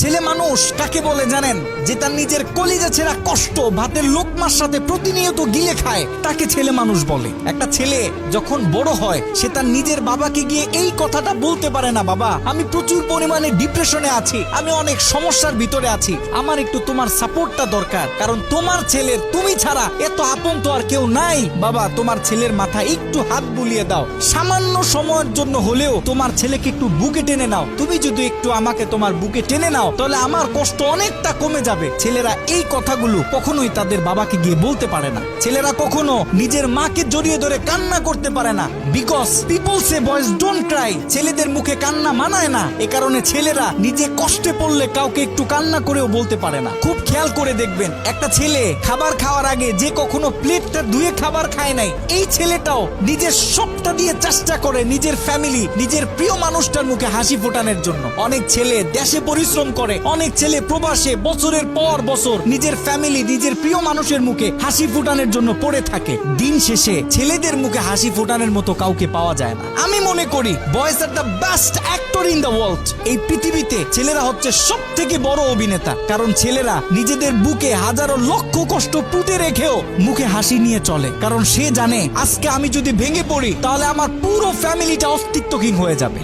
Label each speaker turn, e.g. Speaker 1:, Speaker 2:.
Speaker 1: ছেলে মানুষ কাকে বলে জানেন? যে তার নিজের কলিজা ছেঁড়া কষ্ট ভাতের লোকমার সাথে প্রতিনিয়ত গিলে খায়, তাকে ছেলে মানুষ বলে। একটা ছেলে যখন বড় হয় সে তার নিজের বাবাকে গিয়ে এই কথাটা বলতে পারে না, বাবা আমি প্রচুর পরিমাণে ডিপ্রেশনে আছি, আমি অনেক সমস্যার ভিতরে আছি, আমার একটু তোমার সাপোর্টটা দরকার, কারণ তোমার ছেলের তুমি ছাড়া এত আপন তো আর কেউ নাই। বাবা তোমার ছেলের মাথায় একটু হাত বুলিয়ে দাও, সামান্য সময়ের জন্য হলেও তোমার ছেলেকে একটু বুকে টেনে নাও। তুমি যদি একটু আমাকে তোমার বুকে টেনে নাও তাহলে আমার কষ্ট অনেকটা কমে যাবে। ছেলেরা এই কথাগুলো কখনোই তাদের বাবাকে গিয়ে বলতে পারে না। ছেলেরা কখনো নিজের মাকে জড়িয়ে ধরে কান্না করতে পারে না, because people say boys don't Cry. ছেলেদের মুখে কান্না মানায় না, এ কারণে ছেলেরা নিজে কষ্টে পড়লে কাউকে একটু কান্না করেও বলতে পারে না। খুব খেয়াল করে দেখবেন, একটা ছেলে খাবার খাওয়ার আগে যে কখনো প্লেটটা ধুয়ে খাবার খায় নাই, এই ছেলেটাও নিজের সবটা দিয়ে চেষ্টা করে নিজের ফ্যামিলি, নিজের প্রিয় মানুষটার মুখে হাসি ফোটানোর জন্য। অনেক ছেলে দেশে পরিশ্রম করে, অনেক ছেলে প্রবাসে বছরের পর বছর নিজের ফ্যামিলি, নিজের প্রিয় মানুষের মুখে হাসি ফোটানোর জন্য পড়ে থাকে। দিন শেষে ছেলেদের মুখে হাসি ফোটানোর মতো কাউকে পাওয়া যায় না। আমি মনে করি boys are the best actor in the world. এই পৃথিবীতে ছেলেরা হচ্ছে সব থেকে বড় অভিনেতা, কারণ ছেলেরা নিজেদের বুকে হাজারো লক্ষ কষ্ট পুঁতে রেখেও মুখে হাসি নিয়ে চলে, কারণ সে জানে আজকে আমি যদি ভেঙে পড়ি তাহলে আমার পুরো ফ্যামিলিটা অস্তিত্বহীন হয়ে যাবে।